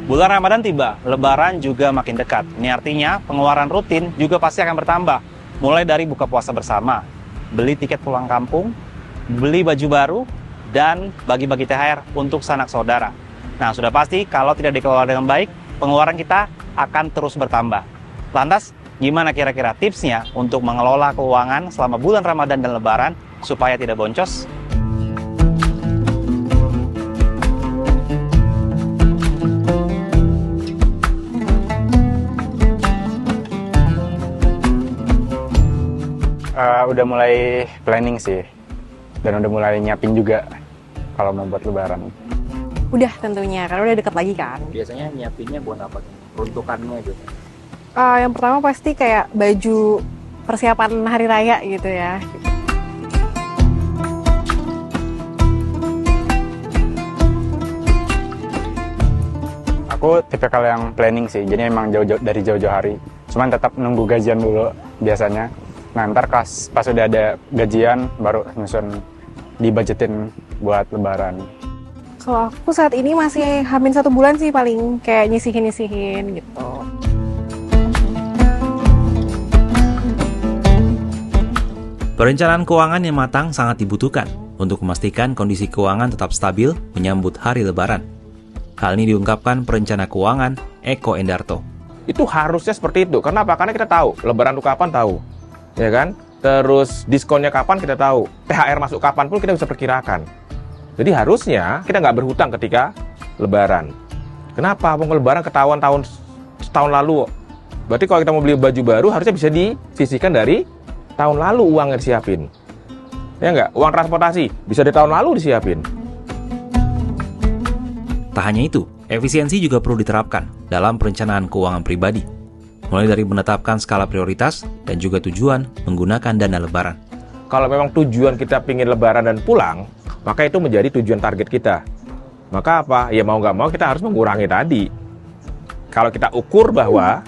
Bulan Ramadan tiba, Lebaran juga makin dekat. Ini artinya pengeluaran rutin juga pasti akan bertambah. Mulai dari buka puasa bersama, beli tiket pulang kampung, beli baju baru, dan bagi-bagi THR untuk sanak saudara. Nah, sudah pasti kalau tidak dikelola dengan baik, pengeluaran kita akan terus bertambah. Lantas, gimana kira-kira tipsnya untuk mengelola keuangan selama bulan Ramadan dan Lebaran supaya tidak boncos? Udah mulai planning sih, dan udah mulai nyiapin juga kalau mau buat Lebaran. Udah tentunya, karena udah deket lagi kan. Biasanya nyiapinnya buat apa? Peruntukannya gitu. Yang pertama pasti kayak baju persiapan hari raya gitu ya. Aku tipikal yang planning sih, jadi emang dari jauh-jauh hari. Cuman tetap nunggu gajian dulu biasanya. Nah, ntar pas udah ada gajian, baru nyusun dibudgetin buat Lebaran. Kalau aku saat ini masih hamin 1 bulan sih paling kayak nyisihin gitu. Perencanaan keuangan yang matang sangat dibutuhkan untuk memastikan kondisi keuangan tetap stabil menyambut hari Lebaran. Hal ini diungkapkan perencana keuangan Eko Endarto. Itu harusnya seperti itu. Kenapa? Karena kita tahu Lebaran itu kapan, tahu. Ya kan? Terus diskonnya kapan kita tahu, THR masuk kapan pun kita bisa perkirakan. Jadi harusnya kita nggak berhutang ketika Lebaran. Kenapa? Wong Lebaran ketahuan tahun lalu. Berarti kalau kita mau beli baju baru harusnya bisa disisihkan dari tahun lalu uang yang disiapin. Ya nggak? Uang transportasi bisa di tahun lalu disiapin. Tak hanya itu, efisiensi juga perlu diterapkan dalam perencanaan keuangan pribadi. Mulai dari menetapkan skala prioritas dan juga tujuan menggunakan dana Lebaran. Kalau memang tujuan kita pingin Lebaran dan pulang, maka itu menjadi tujuan target kita. Maka apa? Ya mau nggak mau kita harus mengurangi tadi. Kalau kita ukur bahwa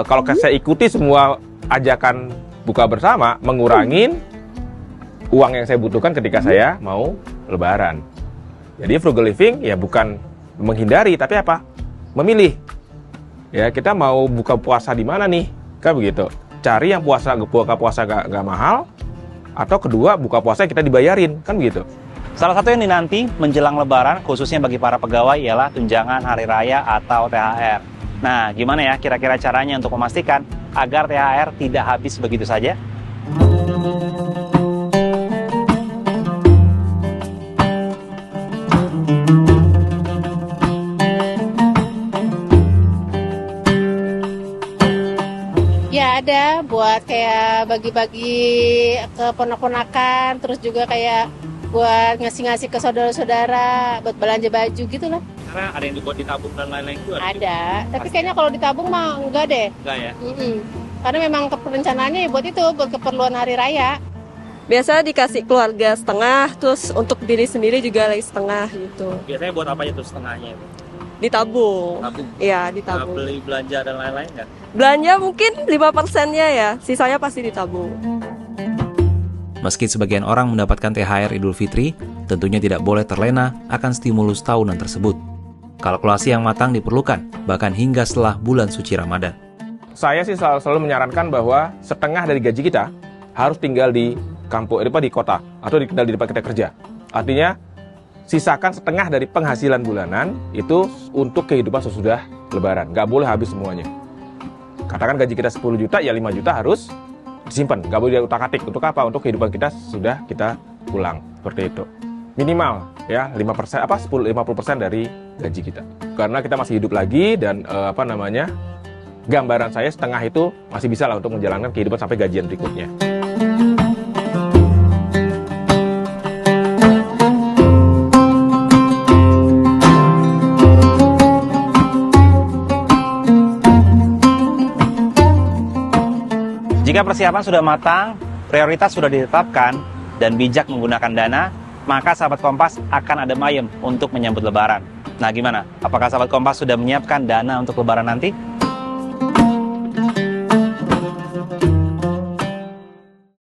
kalau saya ikuti semua ajakan buka bersama, mengurangin uang yang saya butuhkan ketika saya mau Lebaran. Jadi frugal living ya bukan menghindari, tapi apa? Memilih. Ya, kita mau buka puasa di mana nih? Kan begitu. Cari yang buka puasa gak mahal, atau kedua buka puasa kita dibayarin, kan begitu. Salah satu yang dinanti menjelang Lebaran, khususnya bagi para pegawai, ialah tunjangan hari raya atau THR. Nah, gimana ya kira-kira caranya untuk memastikan agar THR tidak habis begitu saja? Ya ada buat kayak bagi-bagi ke ponak-ponakan, terus juga kayak buat ngasih-ngasih ke saudara-saudara, buat belanja baju gitu lah. Karena ada yang dibuat ditabung dan lain-lain juga. Ada, tapi kayaknya kalau ditabung mah enggak deh. Enggak ya? Karena memang perencanaannya buat itu, buat keperluan hari raya. Biasa dikasih keluarga setengah, terus untuk diri sendiri juga lagi setengah gitu. Biasanya buat apa aja tuh setengahnya itu? Ditabung. Iya, ditabung. Beli belanja dan lain-lain nggak? Belanja mungkin 5%-nya ya, sisanya pasti ditabung. Meski sebagian orang mendapatkan THR Idul Fitri, tentunya tidak boleh terlena akan stimulus tahunan tersebut. Kalkulasi yang matang diperlukan, bahkan hingga setelah bulan suci Ramadan. Saya sih selalu menyarankan bahwa setengah dari gaji kita harus tinggal di kampung, di kota, atau tinggal di tempat kita kerja. Artinya, sisakan setengah dari penghasilan bulanan itu untuk kehidupan sesudah Lebaran. Nggak boleh habis semuanya. Katakan gaji kita 10 juta, ya 5 juta harus disimpan. Nggak boleh diutak-atik. Untuk apa? Untuk kehidupan kita sudah kita pulang. Seperti itu. Minimal ya 5%, 50% dari gaji kita. Karena kita masih hidup lagi dan gambaran saya setengah itu masih bisa lah untuk menjalankan kehidupan sampai gajian berikutnya. Jika persiapan sudah matang, prioritas sudah ditetapkan, dan bijak menggunakan dana, maka sahabat Kompas akan ada mayem untuk menyambut Lebaran. Nah gimana? Apakah sahabat Kompas sudah menyiapkan dana untuk Lebaran nanti?